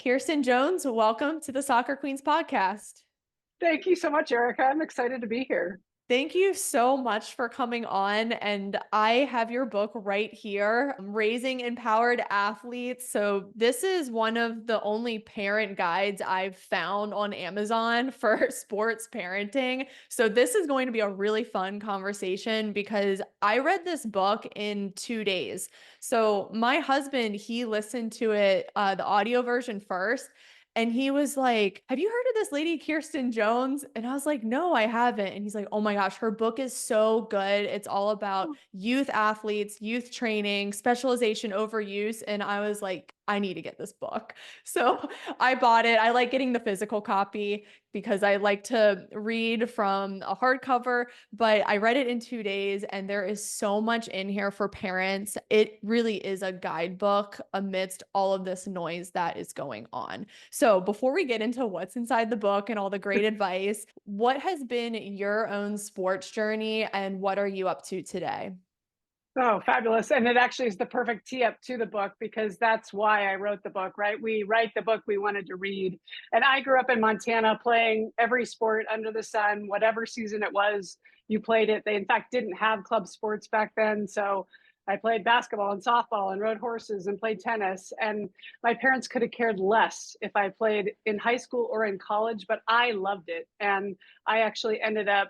Kirsten Jones, welcome to the Soccer Queens podcast. Thank you so much, Erica. I'm excited to be here. Thank you so much for coming on. And I have your book right here, Raising Empowered Athletes. So, this is one of the only parent guides I've found on Amazon for sports parenting. So, this is going to be a really fun conversation because I read this book in 2 days. So, my husband, he listened to it, the audio version first. And he was like, "Have you heard of this lady, Kirsten Jones?" And I was like, "No, I haven't." And he's like, "Oh my gosh, her book is so good. It's all about youth athletes, youth training, specialization, overuse." And I was like, I need to get this book. So I bought it. I like getting the physical copy because I like to read from a hardcover, but I read it in 2 days and there is so much in here for parents. It really is a guidebook amidst all of this noise that is going on. So before we get into what's inside the book and all the great advice, what has been your own sports journey and what are you up to today? Oh, fabulous. And it actually is the perfect tee up to the book because that's why I wrote the book, right? We write the book we wanted to read. And I grew up in Montana playing every sport under the sun, whatever season it was, you played it. They, in fact, didn't have club sports back then. So I played basketball and softball and rode horses and played tennis. And my parents could have cared less if I played in high school or in college, but I loved it. And I actually ended up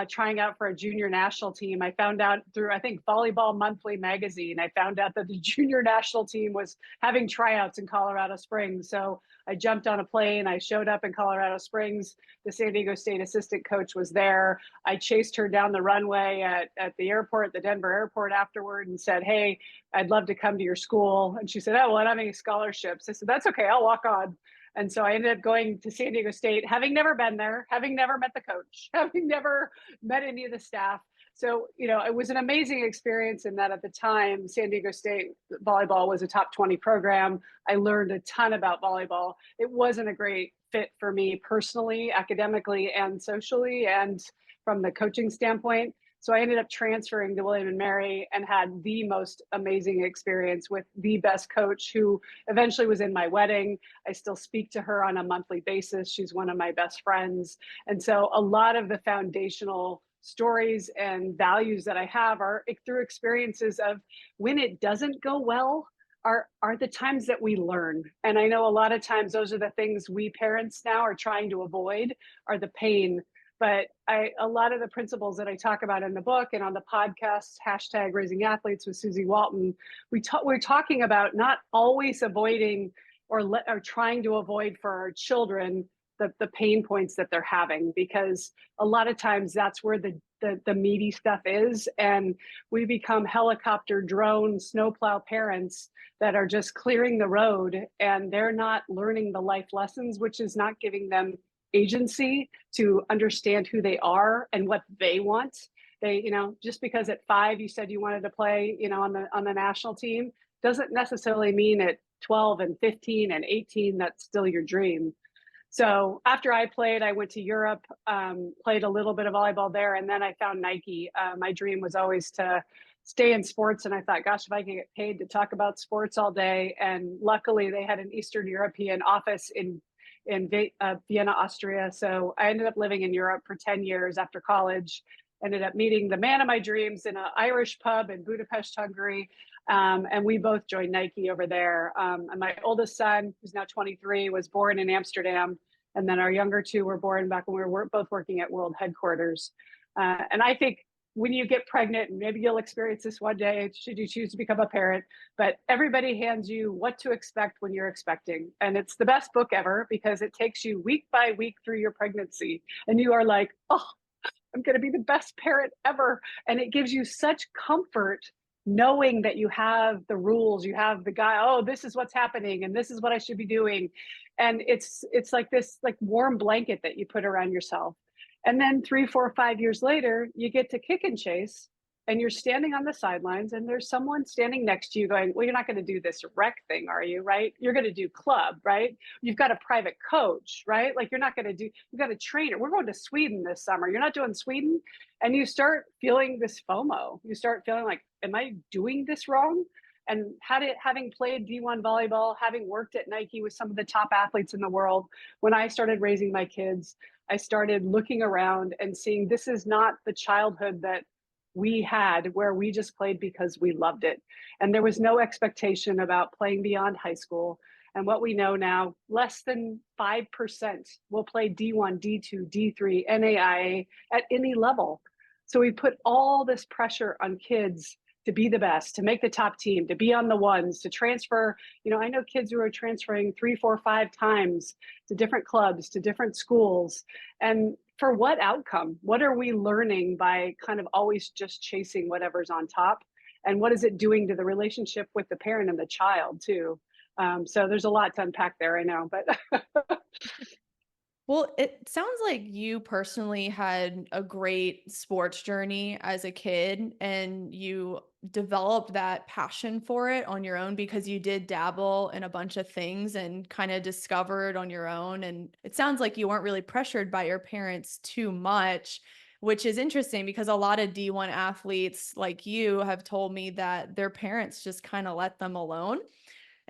trying out for a junior national team. I found out through, I think, Volleyball Monthly magazine, I found out that the junior national team was having tryouts in Colorado Springs. So I jumped on a plane. I showed up in Colorado Springs. The San Diego State assistant coach was there. I chased her down the runway at the airport, the Denver airport afterward, and said, "Hey, I'd love to come to your school." And she said, "Oh, well, I'm having scholarships." I said, "That's okay. I'll walk on." And so I ended up going to San Diego State, having never been there, having never met the coach, having never met any of the staff. So, it was an amazing experience in that at the time, San Diego State volleyball was a top 20 program. I learned a ton about volleyball. It wasn't a great fit for me personally, academically, and socially, and from the coaching standpoint. So I ended up transferring to William and Mary and had the most amazing experience with the best coach who eventually was in my wedding. I still speak to her on a monthly basis. She's one of my best friends. And so a lot of the foundational stories and values that I have are through experiences of when it doesn't go well are the times that we learn. And I know a lot of times those are the things we parents now are trying to avoid are the pain. But a lot of the principles that I talk about in the book and on the podcast, hashtag Raising Athletes with Susie Walton, we're talking about not always avoiding or trying to avoid for our children the pain points that they're having, because a lot of times that's where the meaty stuff is. And we become helicopter, drone, snowplow parents that are just clearing the road and they're not learning the life lessons, which is not giving them agency to understand who they are and what they want. They, just because at 5 you said you wanted to play, on the national team, doesn't necessarily mean at 12 and 15 and 18 that's still your dream. So after I played, I went to Europe, played a little bit of volleyball there, and then I found Nike. My dream was always to stay in sports, and I thought, gosh, if I can get paid to talk about sports all day. And luckily, they had an Eastern European office in Vienna, Austria. So I ended up living in Europe for 10 years after college, ended up meeting the man of my dreams in an Irish pub in Budapest, Hungary. And we both joined Nike over there. And my oldest son, who's now 23, was born in Amsterdam. And then our younger two were born back when we were both working at world headquarters. And I think when you get pregnant, and maybe you'll experience this one day, should you choose to become a parent, but everybody hands you what to expect when you're expecting. And it's the best book ever because it takes you week by week through your pregnancy. And you are like, oh, I'm going to be the best parent ever. And it gives you such comfort knowing that you have the rules, you have the guy, oh, this is what's happening and this is what I should be doing. And it's like this like warm blanket that you put around yourself. And then 3, 4, 5 years later, you get to kick and chase and you're standing on the sidelines and there's someone standing next to you going, well, you're not going to do this rec thing, are you? Right? You're going to do club, right? You've got a private coach, right? Like you're not going to do, you've got a trainer. We're going to Sweden this summer. You're not doing Sweden. And you start feeling this FOMO. You start feeling like, am I doing this wrong? And having played D1 volleyball, having worked at Nike with some of the top athletes in the world, when I started raising my kids, I started looking around and seeing this is not the childhood that we had where we just played because we loved it. And there was no expectation about playing beyond high school. And what we know now, less than 5% will play D1, D2, D3, NAIA at any level. So we put all this pressure on kids to be the best, to make the top team, to be on the ones, to transfer. I know kids who are transferring 3, 4, 5 times to different clubs, to different schools. And for what outcome? What are we learning by kind of always just chasing whatever's on top? And what is it doing to the relationship with the parent and the child too? So there's a lot to unpack there, I know, but Well, it sounds like you personally had a great sports journey as a kid and you developed that passion for it on your own because you did dabble in a bunch of things and kind of discovered on your own. And it sounds like you weren't really pressured by your parents too much, which is interesting because a lot of D1 athletes like you have told me that their parents just kind of let them alone.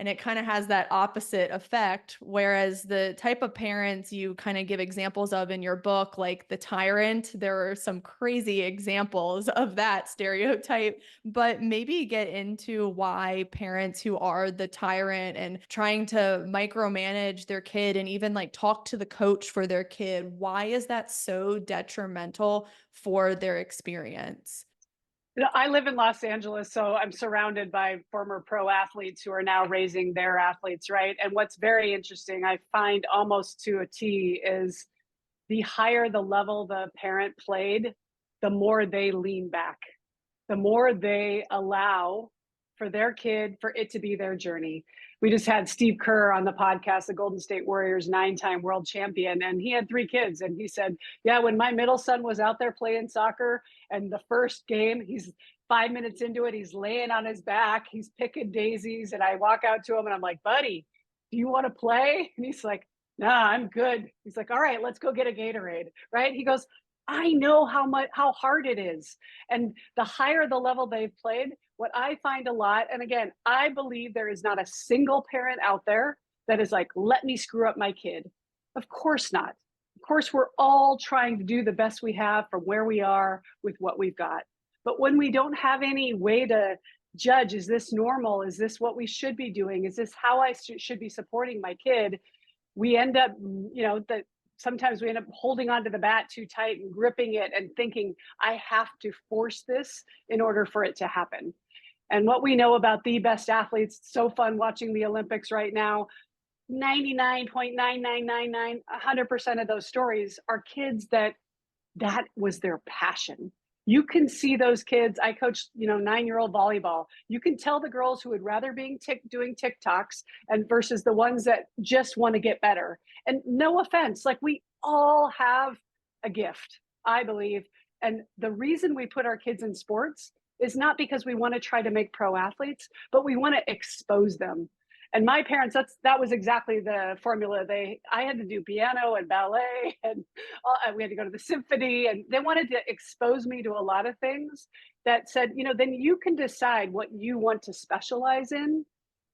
And it kind of has that opposite effect. Whereas the type of parents you kind of give examples of in your book, like the tyrant, there are some crazy examples of that stereotype. But maybe get into why parents who are the tyrant and trying to micromanage their kid and even like talk to the coach for their kid, why is that so detrimental for their experience? I live in Los Angeles, so I'm surrounded by former pro athletes who are now raising their athletes, right? And what's very interesting, I find almost to a T, is the higher the level the parent played, the more they lean back, the more they allow for their kid, for it to be their journey. We just had Steve Kerr on the podcast, the Golden State Warriors 9-time world champion, and he had 3 kids. And he said, yeah, when my middle son was out there playing soccer and the first game, he's 5 minutes into it, he's laying on his back, he's picking daisies. And I walk out to him and I'm like, buddy, do you want to play? And he's like, nah, I'm good. He's like, all right, let's go get a Gatorade, right? He goes, I know how hard it is. And the higher the level they've played, what I find a lot, and again, I believe there is not a single parent out there that is like, let me screw up my kid. Of course not. Of course, we're all trying to do the best we have from where we are with what we've got. But when we don't have any way to judge, is this normal? Is this what we should be doing? Is this how I should be supporting my kid? We end up, that sometimes we end up holding onto the bat too tight and gripping it and thinking, I have to force this in order for it to happen. And what we know about the best athletes, so fun watching the Olympics right now, 99.9999, 100% of those stories are kids that was their passion. You can see those kids. I coached, 9-year-old volleyball. You can tell the girls who would rather be doing TikToks and versus the ones that just want to get better. And no offense, like we all have a gift, I believe. And the reason we put our kids in sports is not because we want to try to make pro athletes, but we want to expose them. And my parents, that was exactly the formula. I had to do piano and ballet, and we had to go to the symphony, and they wanted to expose me to a lot of things that said, then you can decide what you want to specialize in.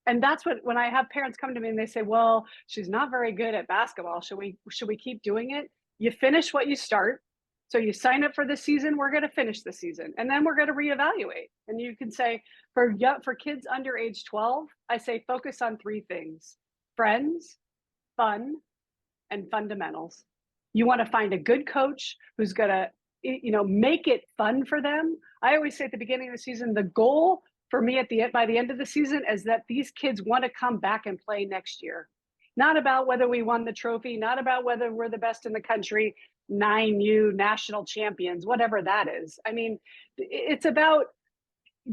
And that's when I have parents come to me and they say, well, she's not very good at basketball. Should we keep doing it? You finish what you start. So you sign up for the season, we're going to finish the season, and then we're going to reevaluate. And you can say, for kids under age 12, I say focus on 3 things: friends, fun, and fundamentals. You want to find a good coach who's going to, make it fun for them. I always say at the beginning of the season, the goal for me by the end of the season is that these kids want to come back and play next year. Not about whether we won the trophy, not about whether we're the best in the country, 9U national champions, whatever that is. I mean, it's about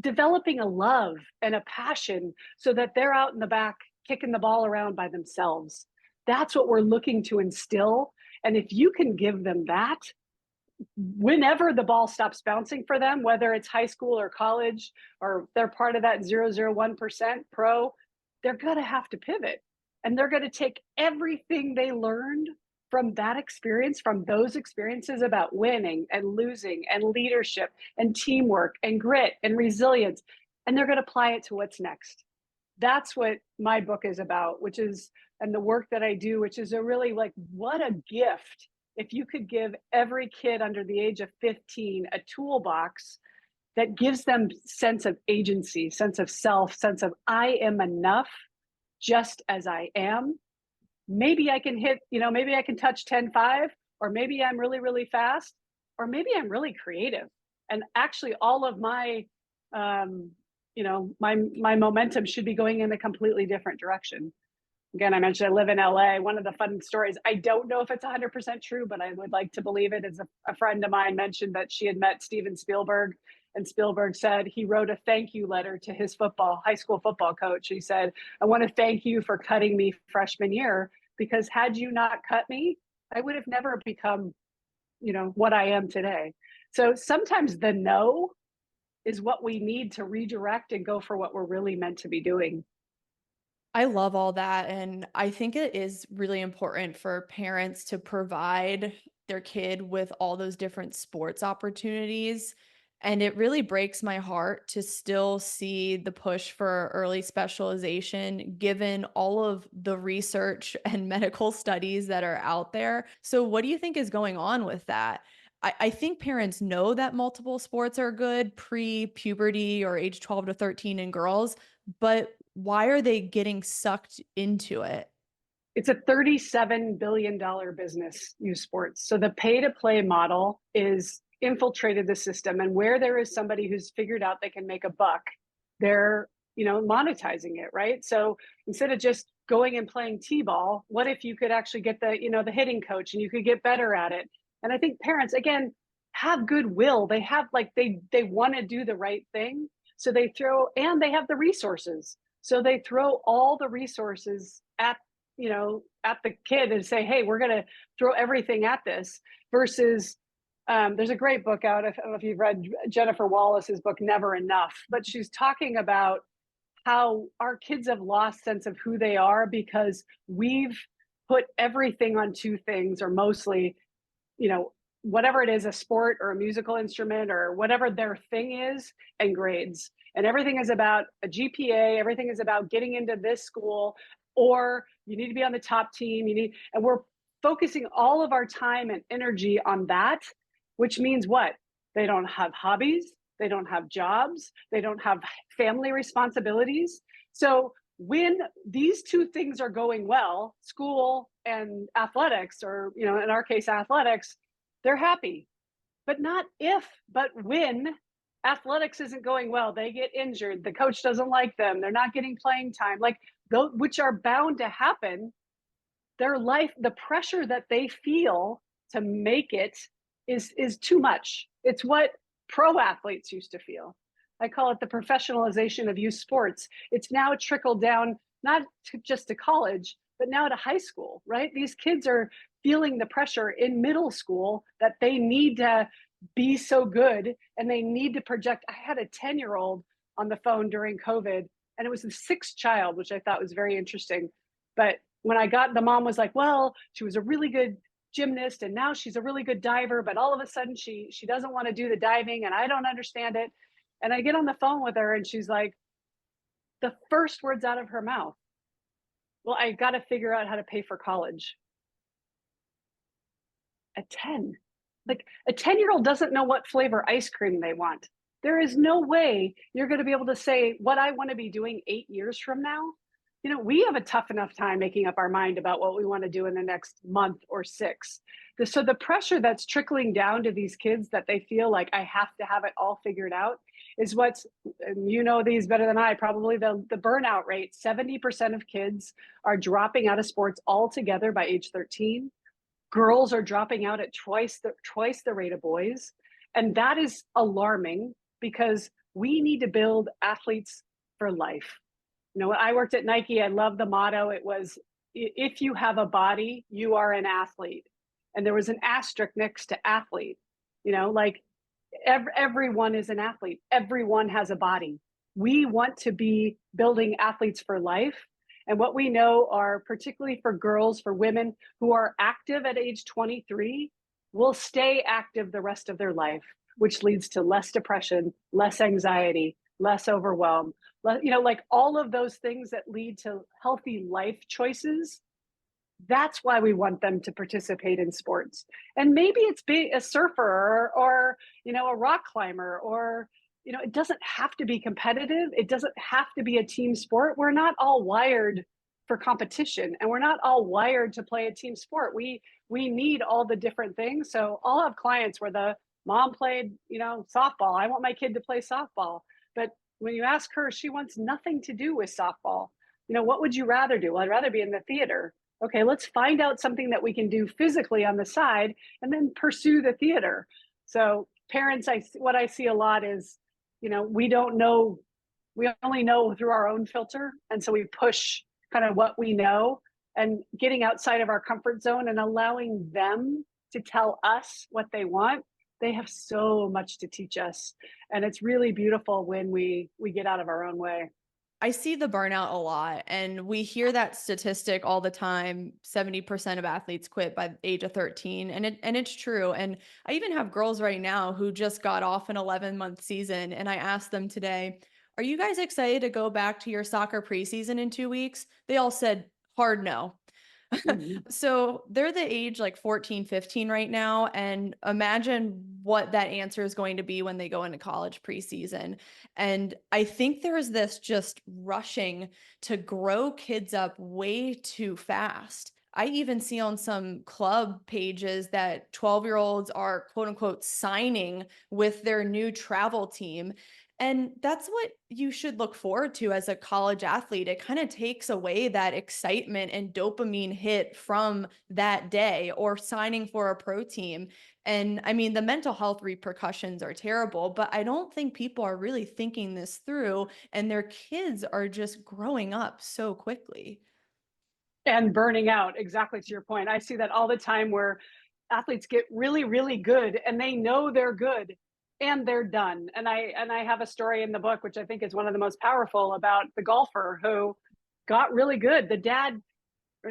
developing a love and a passion so that they're out in the back kicking the ball around by themselves. That's what we're looking to instill. And if you can give them that, whenever the ball stops bouncing for them, whether it's high school or college, or they're part of that 0.001% pro, they're going to have to pivot. And they're going to take everything they learned from that experience, from those experiences about winning and losing and leadership and teamwork and grit and resilience. and they're going to apply it to what's next. That's what my book is about, which is, and the work that I do, which is a really like, what a gift. If you could give every kid under the age of 15 a toolbox that gives them sense of agency, sense of self, sense of I am enough just as I am. Maybe I can hit, maybe I can touch 10-5, or maybe I'm really, really fast, or maybe I'm really creative. And actually all of my my momentum should be going in a completely different direction. Again, I mentioned I live in LA. One of the fun stories, I don't know if it's 100% true, but I would like to believe it, is a friend of mine mentioned that she had met Steven Spielberg, and Spielberg said he wrote a thank you letter to his high school football coach. He said, I want to thank you for cutting me freshman year, because had you not cut me, I would have never become, what I am today. So sometimes the no is what we need to redirect and go for what we're really meant to be doing. I love all that. And I think it is really important for parents to provide their kid with all those different sports opportunities. And it really breaks my heart to still see the push for early specialization, given all of the research and medical studies that are out there. So, what do you think is going on with that? I think parents know that multiple sports are good pre puberty or age 12 to 13 in girls, but why are they getting sucked into it? It's a $37 billion business, youth sports. So the pay to play model is infiltrated the system. And where there is somebody who's figured out they can make a buck, they're, monetizing it, right? So instead of just going and playing T-ball, what if you could actually get the hitting coach and you could get better at it? And I think parents, again, have goodwill. They have they want to do the right thing. So they have the resources. So they throw all the resources at the kid and say, hey, we're going to throw everything at this, versus there's a great book out. I don't know if you've read Jennifer Wallace's book, Never Enough, but she's talking about how our kids have lost sense of who they are because we've put everything on two things, or mostly, whatever it is, a sport or a musical instrument or whatever their thing is, and grades. And everything is about a GPA, everything is about getting into this school, or you need to be on the top team. And we're focusing all of our time and energy on that, which means what? They don't have hobbies, they don't have jobs, they don't have family responsibilities. So when these two things are going well, school and athletics, or, in our case, athletics, they're happy. But not if, but when athletics isn't going well, they get injured, the coach doesn't like them, they're not getting playing time, like those, which are bound to happen. Their life, the pressure that they feel to make it is too much. It's what pro athletes used to feel. I call it the professionalization of youth sports. It's now trickled down, not just to college, but now to high school, right? These kids are feeling the pressure in middle school that they need to be so good and they need to project. I had a 10-year-old on the phone during COVID, and it was the sixth child, which I thought was very interesting. But when the mom was like, well, she was a really good gymnast and now she's a really good diver, but all of a sudden she doesn't want to do the diving and I don't understand it. And I get on the phone with her and she's like, the first words out of her mouth, well, I got to figure out how to pay for college. At 10, like a 10-year-old doesn't know what flavor ice cream they want. There is no way you're going to be able to say what I want to be doing 8 years from now. We have a tough enough time making up our mind about what we want to do in the next month or 6. So the pressure that's trickling down to these kids that they feel like I have to have it all figured out is what's, and these better than I, probably the burnout rate. 70% of kids are dropping out of sports altogether by age 13. Girls are dropping out at twice the rate of boys. And that is alarming because we need to build athletes for life. When I worked at Nike, I loved the motto. It was, if you have a body, you are an athlete. And there was an asterisk next to athlete, like everyone is an athlete. Everyone has a body. We want to be building athletes for life. And what we know are, particularly for girls, for women who are active at age 23, will stay active the rest of their life, which leads to less depression, less anxiety, less overwhelm, like all of those things that lead to healthy life choices. That's why we want them to participate in sports. And maybe it's be a surfer or a rock climber, or it doesn't have to be competitive. It doesn't have to be a team sport. We're not all wired for competition, and we're not all wired to play a team sport. We need all the different things. So I'll have clients where the mom played, softball. I want my kid to play softball. But when you ask her, she wants nothing to do with softball. What would you rather do? Well, I'd rather be in the theater. Okay, let's find out something that we can do physically on the side and then pursue the theater. So parents, what I see a lot is, we don't know, we only know through our own filter. And so we push kind of what we know, and getting outside of our comfort zone and allowing them to tell us what they want. They have so much to teach us. And it's really beautiful when we get out of our own way. I see the burnout a lot, and we hear that statistic all the time. 70% of athletes quit by the age of 13, and it's true. And I even have girls right now who just got off an 11-month season, and I asked them today, "Are you guys excited to go back to your soccer preseason in 2 weeks?" They all said hard no. Mhm. So they're the age like 14, 15 right now. And imagine what that answer is going to be when they go into college preseason. And I think there is this just rushing to grow kids up way too fast. I even see on some club pages that 12-year-olds are quote unquote signing with their new travel team. And that's what you should look forward to as a college athlete. It kind of takes away that excitement and dopamine hit from that day or signing for a pro team. And I mean, the mental health repercussions are terrible, but I don't think people are really thinking this through, and their kids are just growing up so quickly. And burning out, exactly to your point. I see that all the time where athletes get really, really good and they know they're good and they're done. And I have a story in the book, which I think is one of the most powerful, about the golfer who got really good. The dad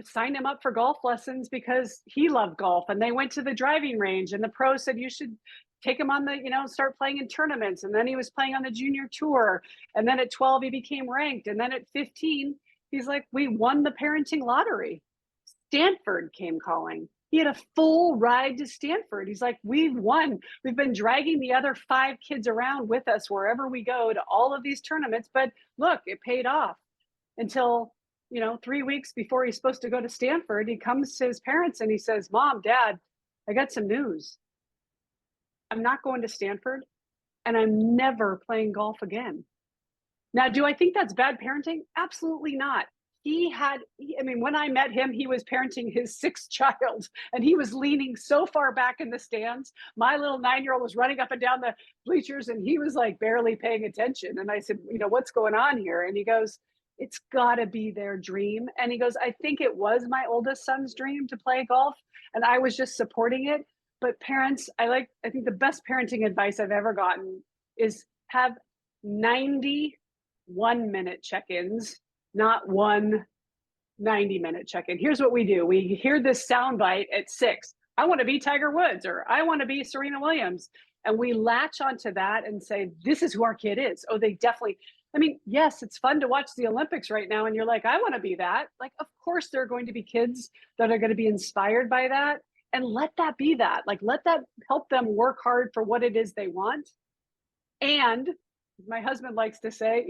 signed him up for golf lessons because he loved golf, and they went to the driving range, and the pro said you should take him on the, start playing in tournaments. And then he was playing on the junior tour, and then at 12 he became ranked, and then at 15 he's like, we won the parenting lottery. Stanford came calling. He had a full ride to Stanford. He's like, we've won. We've been dragging the other 5 kids around with us wherever we go to all of these tournaments, but look, it paid off. Until 3 weeks before he's supposed to go to Stanford, he comes to his parents and he says, Mom, Dad, I got some news. I'm not going to Stanford, and I'm never playing golf again. Now, do I think that's bad parenting? Absolutely not. When I met him, he was parenting his sixth child, and he was leaning so far back in the stands. My little 9-year-old was running up and down the bleachers, and he was like barely paying attention. And I said, what's going on here? And he goes, it's got to be their dream. And he goes, I think it was my oldest son's dream to play golf, and I was just supporting it. But parents, I think the best parenting advice I've ever gotten is have 91-minute check-ins, not one 90-minute check-in. Here's what we do. We hear this soundbite at 6. I want to be Tiger Woods, or I want to be Serena Williams. And we latch onto that and say, this is who our kid is. Oh, they definitely, yes, it's fun to watch the Olympics right now. And you're like, I want to be that. Like, of course, there are going to be kids that are going to be inspired by that. And let that be that. Like, let that help them work hard for what it is they want. And my husband likes to say,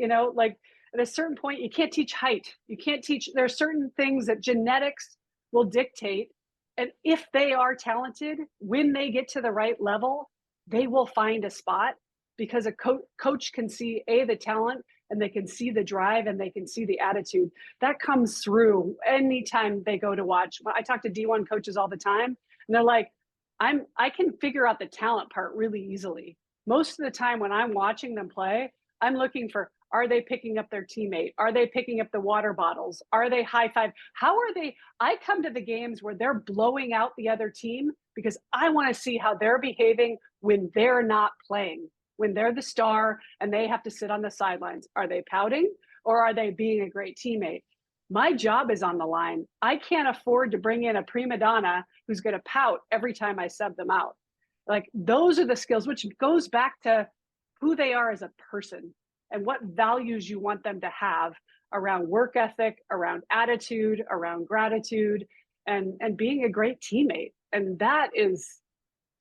at a certain point, you can't teach height. You can't teach, there are certain things that genetics will dictate. And if they are talented, when they get to the right level, they will find a spot, because a coach can see the talent, and they can see the drive, and they can see the attitude that comes through anytime they go to watch. I talk to D1 coaches all the time, and they're like, I can figure out the talent part really easily. Most of the time when I'm watching them play, I'm looking for, are they picking up their teammate? Are they picking up the water bottles? Are they high five? How are they? I come to the games where they're blowing out the other team, because I want to see how they're behaving when they're not playing, when they're the star and they have to sit on the sidelines. Are they pouting, or are they being a great teammate? My job is on the line. I can't afford to bring in a prima donna who's going to pout every time I sub them out. Like, those are the skills, which goes back to who they are as a person. and what values you want them to have around work ethic, around attitude, around gratitude, and being a great teammate. And that is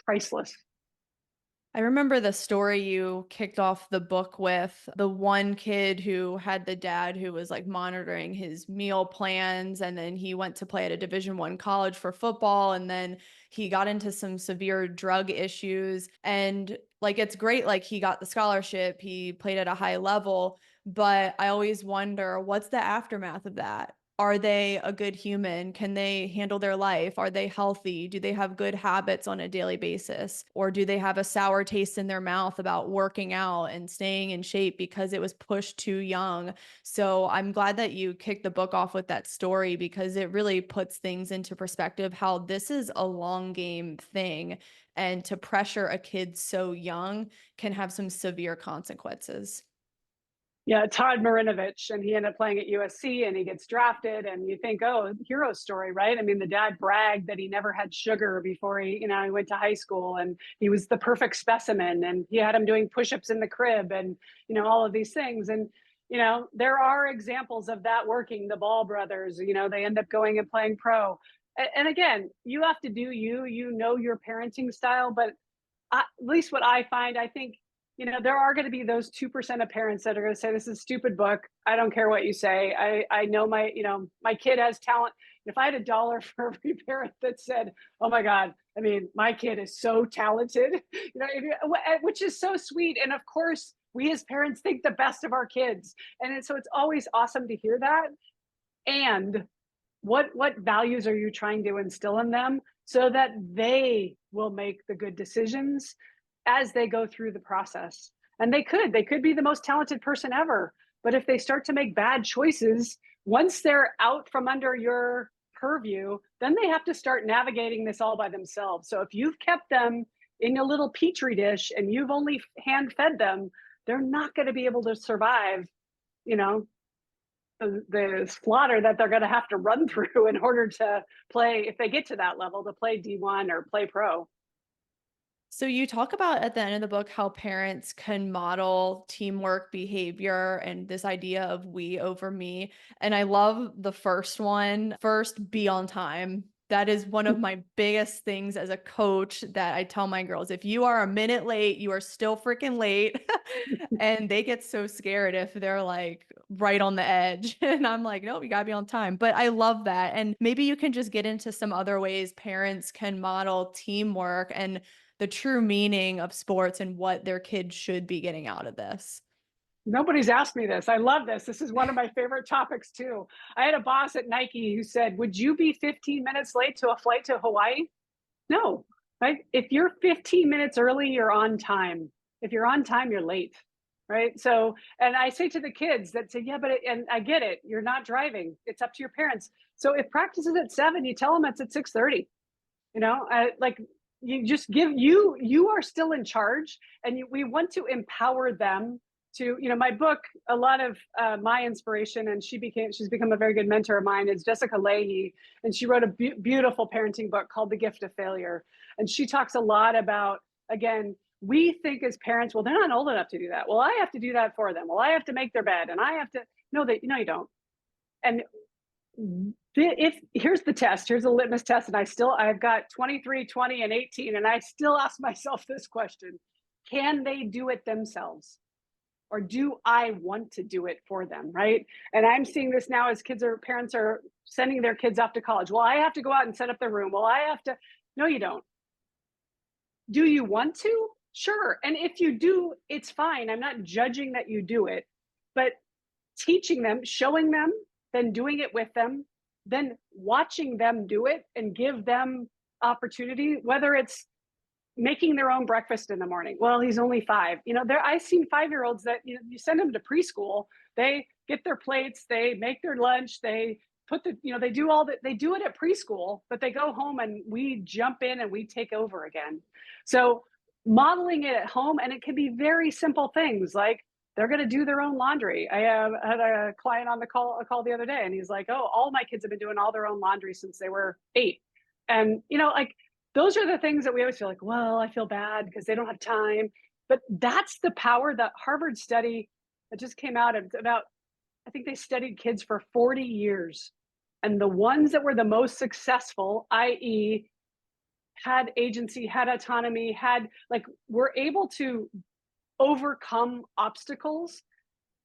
priceless. I remember the story you kicked off the book with, the one kid who had the dad who was like monitoring his meal plans, and then he went to play at a Division 1 college for football, and then he got into some severe drug issues, and like it's great like he got the scholarship, he played at a high level, but I always wonder what's the aftermath of that? Are they a good human? Can they handle their life? Are they healthy? Do they have good habits on a daily basis? Or do they have a sour taste in their mouth about working out and staying in shape because it was pushed too young? So I'm glad that you kicked the book off with that story because it really puts things into perspective how this is a long game thing. And to pressure a kid so young can have some severe consequences. Yeah, Todd Marinovich, and he ended up playing at USC and he gets drafted. And you think, oh, hero story, right? I mean, the dad bragged that he never had sugar before he went to high school, and he was the perfect specimen. And he had him doing push-ups in the crib, and all of these things. And there are examples of that working. The Ball brothers, they end up going and playing pro. And again, you have to do your parenting style, but at least what I find, I think, there are going to be those 2% of parents that are going to say, this is a stupid book. I don't care what you say. I know my kid has talent. If I had a dollar for every parent that said, oh my God, I mean, my kid is so talented, which is so sweet. And of course, we as parents think the best of our kids. And so it's always awesome to hear that. And what values are you trying to instill in them so that they will make the good decisions as they go through the process? And they could be the most talented person ever, but if they start to make bad choices once they're out from under your purview, then they have to start navigating this all by themselves. So if you've kept them in a little petri dish and you've only hand fed them, they're not going to be able to survive you know the slaughter that they're going to have to run through in order to play, if they get to that level, to play D1 or play pro. So you talk about at the end of the book how parents can model teamwork behavior and this idea of we over me. And I love the first one. First, be on time. That is one of my biggest things as a coach that I tell my girls. If you are a minute late, you are still freaking late. And they get so scared if they're like right on the edge. And I'm like, no, you gotta be on time. But I love that. And maybe you can just get into some other ways parents can model teamwork and the true meaning of sports and what their kids should be getting out of this. Nobody's asked me this. I love this. This is one of my favorite topics too. I had a boss at Nike who said, would you be 15 minutes late to a flight to Hawaii? No, right? If you're 15 minutes early, you're on time. If you're on time, you're late, right? So, and I say to the kids that say, yeah, and I get it. You're not driving. It's up to your parents. So if practice is at 7, you tell them it's at 6:30. Like you just you are still in charge, and we want to empower them to, my book, a lot of my inspiration, and she's become a very good mentor of mine, is Jessica Leahy, and she wrote a beautiful parenting book called The Gift of Failure. And she talks a lot about, again, we think as parents, well, they're not old enough to do that. Well, I have to do that for them. Well, I have to make their bed, and I have to, no, you don't. And if here's the test, here's a litmus test, and I've got 23, 20, and 18, and I still ask myself this question: can they do it themselves, or do I want to do it for them? Right? And I'm seeing this now as parents are sending their kids off to college. Well, I have to go out and set up their room. Well, I have to. No, you don't. Do you want to? Sure. And if you do, it's fine. I'm not judging that you do it, but teaching them, showing them, then doing it with them, then watching them do it and give them opportunity, whether it's making their own breakfast in the morning. Well, he's only 5. I've seen 5-year-olds that you send them to preschool, they get their plates, they make their lunch, they put they do all that, they do it at preschool, but they go home and we jump in and we take over again. So modeling it at home, and it can be very simple things like they're going to do their own laundry. I had a client on a call the other day, and he's like, oh, all my kids have been doing all their own laundry since they were 8. And, like, those are the things that we always feel like, well, I feel bad because they don't have time. But that's the power. That Harvard study that just came out about, I think they studied kids for 40 years. And the ones that were the most successful, i.e., had agency, had autonomy, were able to overcome obstacles,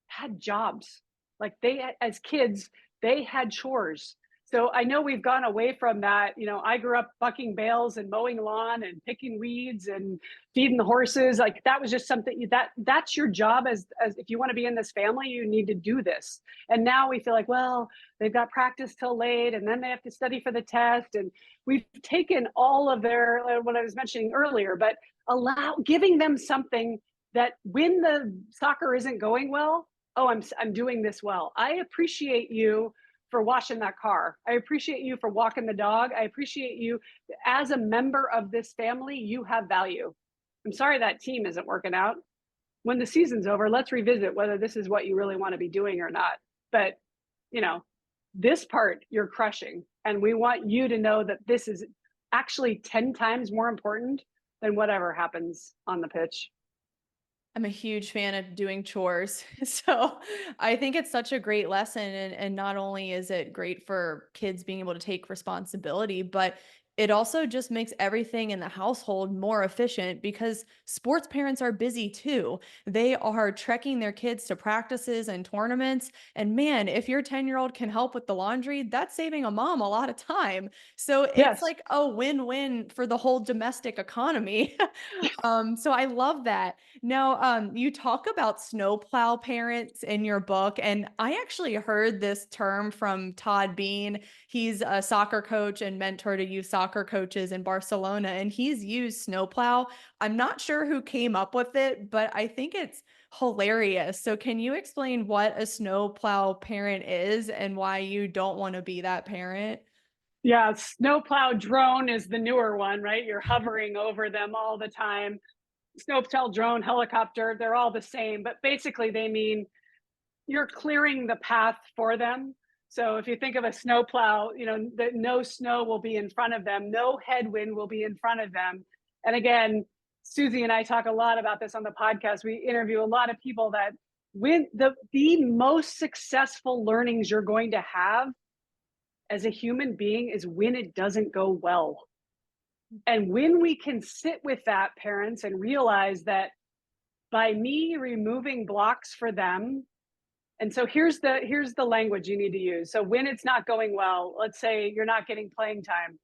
had jobs. Like as kids, they had chores. So I know we've gone away from that. I grew up bucking bales and mowing lawn and picking weeds and feeding the horses. Like that was just something that's your job as if you want to be in this family, you need to do this. And now we feel like, well, they've got practice till late and then they have to study for the test. And we've taken all of their, what I was mentioning earlier, but giving them something that when the soccer isn't going well, oh, I'm doing this well. I appreciate you for washing that car. I appreciate you for walking the dog. I appreciate you as a member of this family. You have value. I'm sorry that team isn't working out. When the season's over, let's revisit whether this is what you really want to be doing or not. But, this part you're crushing. And we want you to know that this is actually 10 times more important than whatever happens on the pitch. I'm a huge fan of doing chores. So I think it's such a great lesson. And not only is it great for kids being able to take responsibility, but it also just makes everything in the household more efficient because sports parents are busy too. They are trekking their kids to practices and tournaments. And man, if your 10-year-old can help with the laundry, that's saving a mom a lot of time. So it's Yes. like a win-win for the whole domestic economy. So I love that. Now, you talk about snowplow parents in your book, and I actually heard this term from Todd Bean. He's a soccer coach and mentor to youth soccer coaches in Barcelona, and he's used snowplow. I'm not sure who came up with it, but I think it's hilarious. So, can you explain what a snowplow parent is and why you don't want to be that parent? Yeah, snowplow drone is the newer one, right? You're hovering over them all the time. Snowplow drone, helicopter, they're all the same, but basically they mean you're clearing the path for them. So if you think of a snowplow, that no snow will be in front of them, no headwind will be in front of them. And again, Susie and I talk a lot about this on the podcast. We interview a lot of people that when the most successful learnings you're going to have as a human being is when it doesn't go well. And when we can sit with that, parents, and realize that by me removing blocks for them, and so here's the language you need to use. So when it's not going well, let's say you're not getting playing time.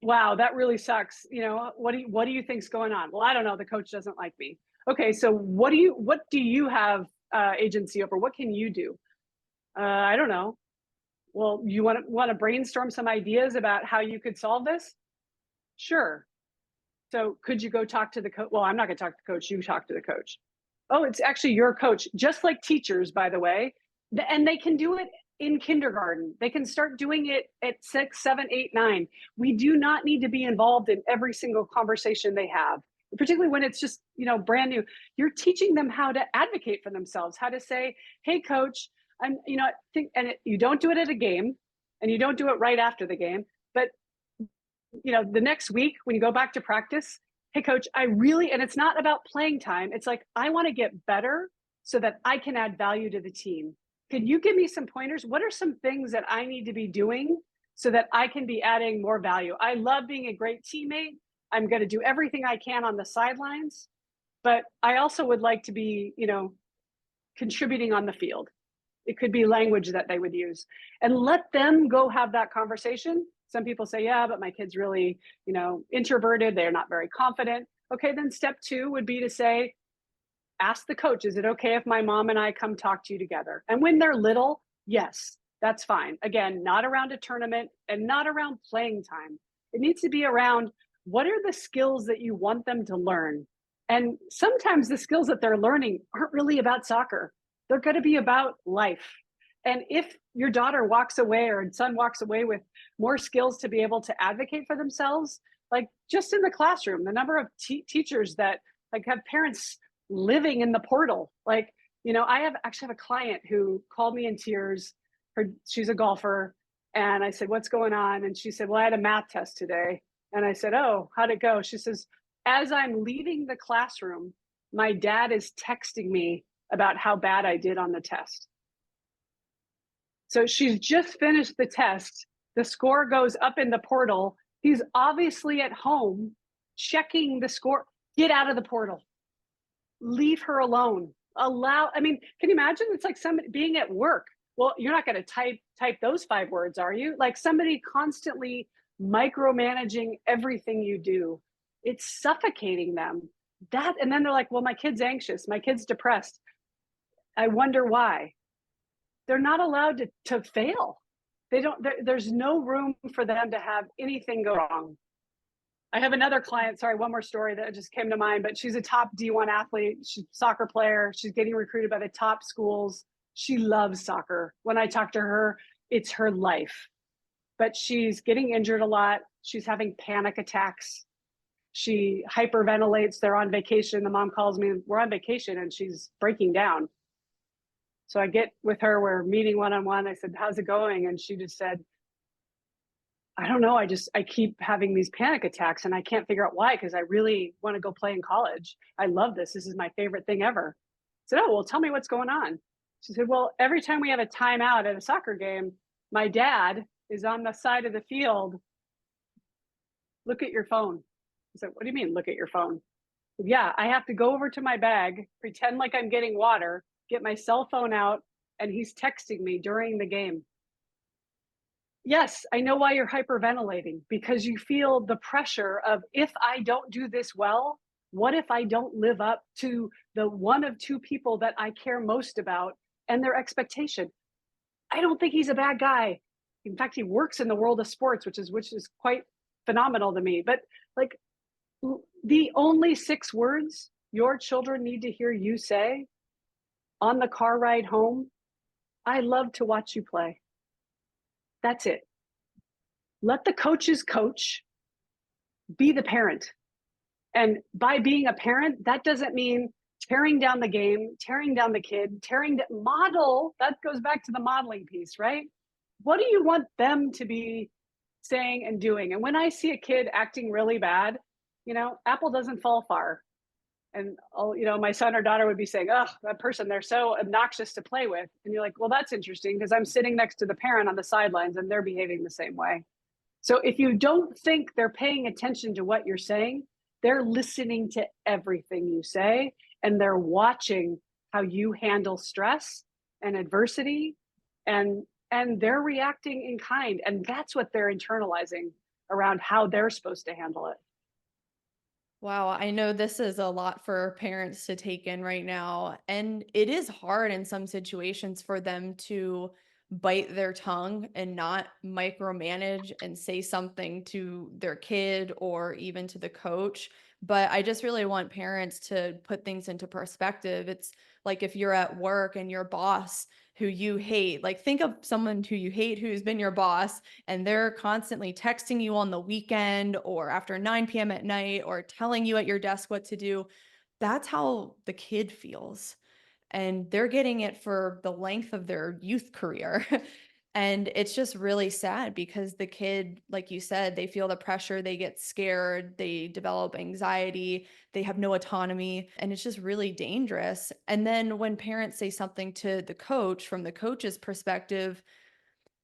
Wow, that really sucks. What do you think's going on? Well, I don't know. The coach doesn't like me. Okay, so what do you have agency over? What can you do? I don't know. Well, you want to brainstorm some ideas about how you could solve this? Sure. So could you go talk to the coach? Well, I'm not going to talk to the coach. You talk to the coach. Oh, it's actually your coach, just like teachers, by the way. And they can do it in kindergarten. They can start doing it at 6, 7, 8, 9. We do not need to be involved in every single conversation they have, particularly when it's just, brand new. You're teaching them how to advocate for themselves, how to say, hey, coach, you don't do it at a game and you don't do it right after the game, but the next week when you go back to practice, hey coach, and it's not about playing time. It's like, I want to get better so that I can add value to the team. Can you give me some pointers? What are some things that I need to be doing so that I can be adding more value? I love being a great teammate. I'm going to do everything I can on the sidelines, but I also would like to be, contributing on the field. It could be language that they would use, and let them go have that conversation. Some people say, yeah, but my kid's really, introverted. They're not very confident. Okay, then step 2 would be to say, ask the coach, is it okay if my mom and I come talk to you together? And when they're little, yes, that's fine. Again, not around a tournament and not around playing time. It needs to be around what are the skills that you want them to learn? And sometimes the skills that they're learning aren't really about soccer. They're going to be about life. And if your daughter walks away or son walks away with more skills to be able to advocate for themselves, like just in the classroom, the number of teachers that have parents living in the portal. I actually have a client who called me in tears. She's a golfer. And I said, what's going on? And she said, well, I had a math test today. And I said, oh, how'd it go? She says, as I'm leaving the classroom, my dad is texting me about how bad I did on the test. So she's just finished the test. The score goes up in the portal. He's obviously at home checking the score. Get out of the portal. Leave her alone. I mean, can you imagine? It's like somebody being at work. Well, you're not going to type those 5 words, are you? Like somebody constantly micromanaging everything you do. It's suffocating them. And then they're like, well, my kid's anxious, my kid's depressed. I wonder why. They're not allowed to fail. There's no room for them to have anything go wrong. I have another client, sorry, one more story that just came to mind, but she's a top D1 athlete. She's a soccer player. She's getting recruited by the top schools. She loves soccer. When I talk to her, it's her life. But she's getting injured a lot. She's having panic attacks. She hyperventilates. They're on vacation. The mom calls me, we're on vacation, and she's breaking down. So I get with her, we're meeting one-on-one. I said, how's it going? And she just said, I don't know. I keep having these panic attacks and I can't figure out why, because I really want to go play in college. I love this. This is my favorite thing ever. I said, oh, well, tell me what's going on. She said, well, every time we have a timeout at a soccer game, my dad is on the side of the field. Look at your phone. I said, what do you mean, look at your phone? Said, yeah, I have to go over to my bag, pretend like I'm getting water, get my cell phone out, and he's texting me during the game. Yes, I know why you're hyperventilating, because you feel the pressure of, if I don't do this well, what if I don't live up to the one of 2 people that I care most about and their expectation? I don't think he's a bad guy. In fact, he works in the world of sports, which is quite phenomenal to me. But like, the only 6 words your children need to hear you say on the car ride home, I love to watch you play. That's it. Let the coaches coach, be the parent. And by being a parent, that doesn't mean tearing down the game, tearing down the kid, model. That goes back to the modeling piece, right? What do you want them to be saying and doing? And when I see a kid acting really bad, apple doesn't fall far. And my son or daughter would be saying, oh, that person, they're so obnoxious to play with. And you're like, well, that's interesting, because I'm sitting next to the parent on the sidelines and they're behaving the same way. So if you don't think they're paying attention to what you're saying, they're listening to everything you say, and they're watching how you handle stress and adversity, and they're reacting in kind. And that's what they're internalizing around how they're supposed to handle it. Wow, I know this is a lot for parents to take in right now. And it is hard in some situations for them to bite their tongue and not micromanage and say something to their kid or even to the coach. But I just really want parents to put things into perspective. It's like if you're at work and your boss who you hate, like think of someone who you hate who's been your boss, and they're constantly texting you on the weekend or after 9 p.m. at night or telling you at your desk what to do. That's how the kid feels. And they're getting it for the length of their youth career. And it's just really sad because the kid, like you said, they feel the pressure, they get scared, they develop anxiety, they have no autonomy, and it's just really dangerous. And then when parents say something to the coach, from the coach's perspective,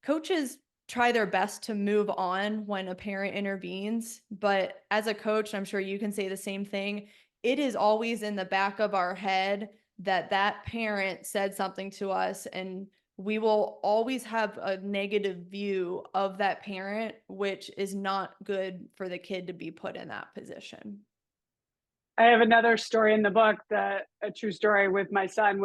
coaches try their best to move on when a parent intervenes. But as a coach, I'm sure you can say the same thing. It is always in the back of our head that that parent said something to us, and we will always have a negative view of that parent, which is not good for the kid to be put in that position. I have another story in the book, a true story with my son.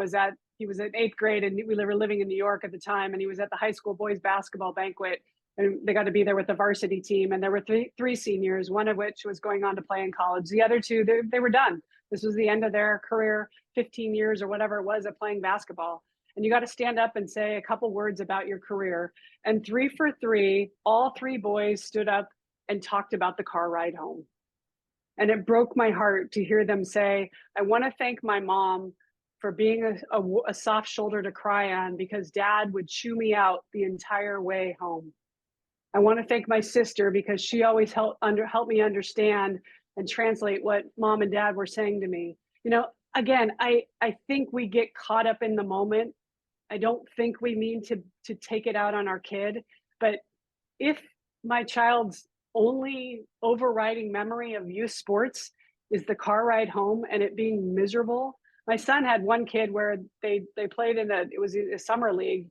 He was in 8th grade, and we were living in New York at the time, and he was at the high school boys basketball banquet, and they got to be there with the varsity team. And there were three seniors, one of which was going on to play in college. The other 2, they were done. This was the end of their career, 15 years or whatever it was of playing basketball. And you got to stand up and say a couple words about your career. And 3 for 3, all 3 boys stood up and talked about the car ride home. And it broke my heart to hear them say, I want to thank my mom for being a soft shoulder to cry on, because dad would chew me out the entire way home. I want to thank my sister because she always helped me understand and translate what mom and dad were saying to me. again, I think we get caught up in the moment. I don't think we mean to take it out on our kid, but if my child's only overriding memory of youth sports is the car ride home and it being miserable. My son had one kid where they played in it was a summer league,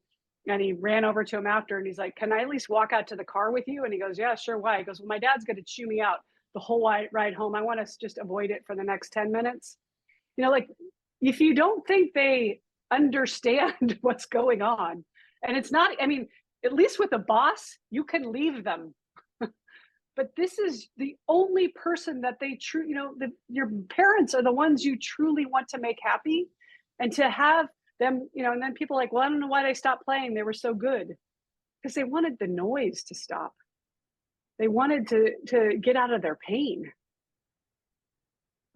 and he ran over to him after and he's like, "Can I at least walk out to the car with you?" And he goes, "Yeah, sure, why?" He goes, "Well, my dad's going to chew me out the whole ride home. I want to just avoid it for the next 10 minutes." Like, if you don't think they understand what's going on, and it's not, I mean, at least with a boss, you can leave them. But this is the only person that they your parents are the ones you truly want to make happy. And to have them, and then people are like, well, I don't know why they stopped playing. They were so good. Because they wanted the noise to stop. They wanted to get out of their pain.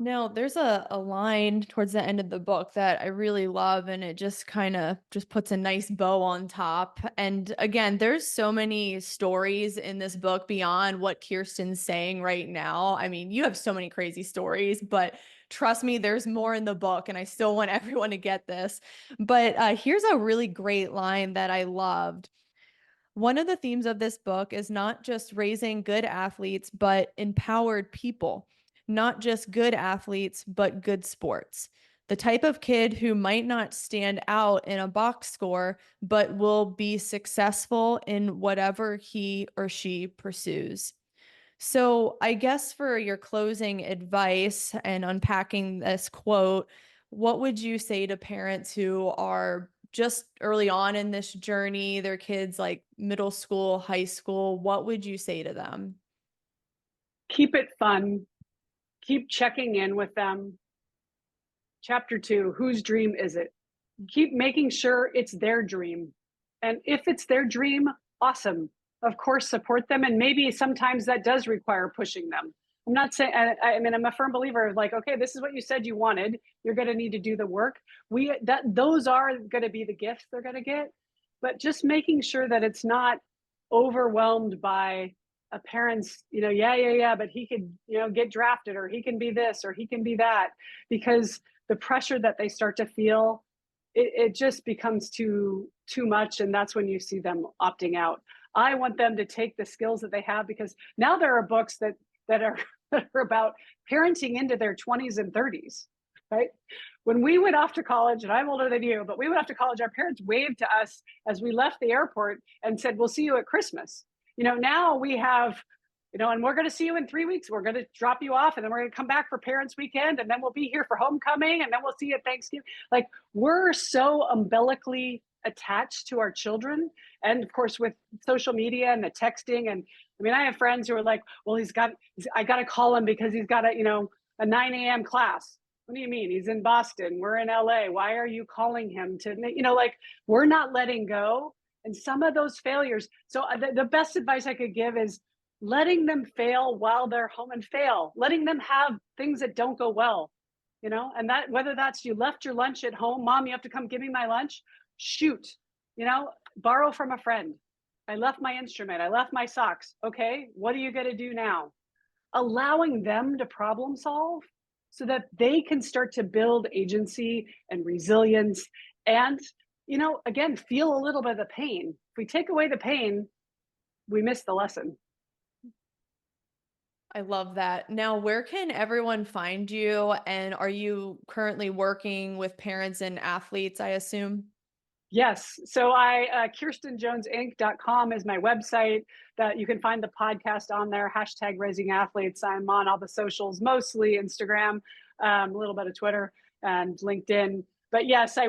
Now, there's a line towards the end of the book that I really love, and it just kind of just puts a nice bow on top. And again, there's so many stories in this book beyond what Kirsten's saying right now. I mean, you have so many crazy stories, but trust me, there's more in the book, and I still want everyone to get this. But here's a really great line that I loved. One of the themes of this book is not just raising good athletes, but empowered people, not just good athletes, but good sports. The type of kid who might not stand out in a box score, but will be successful in whatever he or she pursues. So, I guess for your closing advice and unpacking this quote, what would you say to parents who are just early on in this journey, their kids like middle school, high school? What would you say to them? Keep it fun. Keep checking in with them. Chapter 2, whose dream is it? Keep making sure it's their dream. And if it's their dream, awesome. Of course, support them. And maybe sometimes that does require pushing them. I'm not saying, I mean, I'm a firm believer of like, okay, this is what you said you wanted. You're going to need to do the work. Those are going to be the gifts they're going to get. But just making sure that it's not overwhelmed by a parent's, yeah, but he could, get drafted, or he can be this, or he can be that, because the pressure that they start to feel, it just becomes too much, and that's when you see them opting out. I want them to take the skills that they have, because now there are books that are that are about parenting into their 20s and 30s, right? When we went off to college, and I'm older than you, but we went off to college, our parents waved to us as we left the airport and said, "We'll see you at Christmas." Now we have, and we're going to see you in 3 weeks. We're going to drop you off, and then we're going to come back for Parents Weekend, and then we'll be here for homecoming, and then we'll see you at Thanksgiving. Like, we're so umbilically attached to our children. And of course, with social media and the texting, and I mean, I have friends who are like, well, I got to call him because he's got a 9 a.m. class. What do you mean? He's in Boston. We're in LA. Why are you calling him to, like, we're not letting go. And some of those failures. So the best advice I could give is letting them fail while they're home, and fail, letting them have things that don't go well, and that, whether that's you left your lunch at home, mom, you have to come give me my lunch, shoot, borrow from a friend. I left my instrument. I left my socks. Okay, what are you going to do now? Allowing them to problem solve so that they can start to build agency and resilience, and, again, feel a little bit of the pain. If we take away the pain, we miss the lesson. I love that. Now, where can everyone find you? And are you currently working with parents and athletes, I assume? Yes. So KirstenJonesInc.com is my website, that you can find the podcast on there, hashtag Raising Athletes. I'm on all the socials, mostly Instagram, a little bit of Twitter and LinkedIn. But yes, I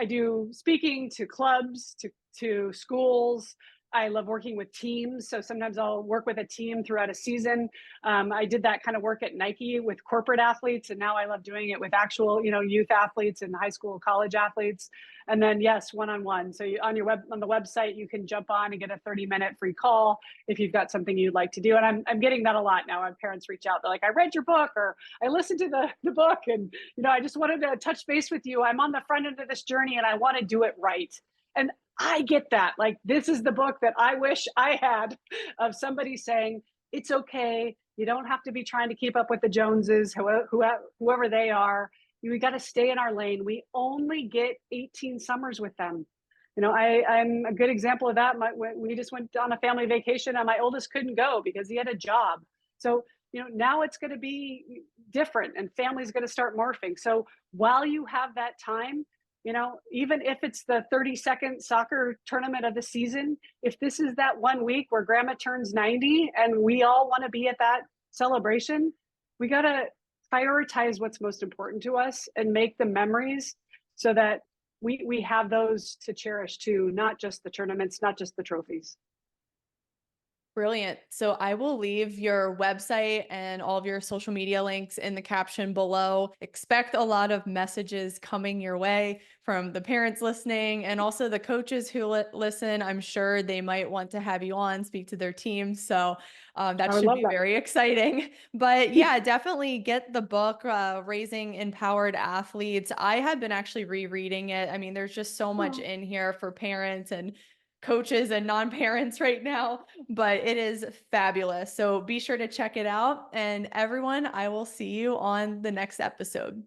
do speaking to clubs, to schools. I love working with teams. So sometimes I'll work with a team throughout a season. I did that kind of work at Nike with corporate athletes, and now I love doing it with actual, youth athletes and high school, college athletes. And then, yes, one-on-one. So on the website, you can jump on and get a 30-minute free call if you've got something you'd like to do. And I'm getting that a lot now. When parents reach out, they're like, "I read your book," or "I listened to the book, and I just wanted to touch base with you. I'm on the front end of this journey, and I want to do it right." And I get that. Like, this is the book that I wish I had, of somebody saying, it's okay. You don't have to be trying to keep up with the Joneses, whoever they are. We got to stay in our lane. We only get 18 summers with them. I'm a good example of that. We just went on a family vacation, and my oldest couldn't go because he had a job. So, now it's going to be different, and family's going to start morphing. So, while you have that time, even if it's the 30-second soccer tournament of the season, if this is that one week where grandma turns 90 and we all want to be at that celebration, we got to prioritize what's most important to us and make the memories so that we have those to cherish too, not just the tournaments, not just the trophies. Brilliant. So I will leave your website and all of your social media links in the caption below. Expect a lot of messages coming your way from the parents listening and also the coaches who listen. I'm sure they might want to have you on, speak to their teams. So that I would should love be very exciting. But that. yeah, definitely get the book, Raising Empowered Athletes. I have been actually rereading it. I mean, there's just so much Oh, in here for parents and coaches and non-parents right now, but it is fabulous. So be sure to check it out. And everyone, I will see you on the next episode.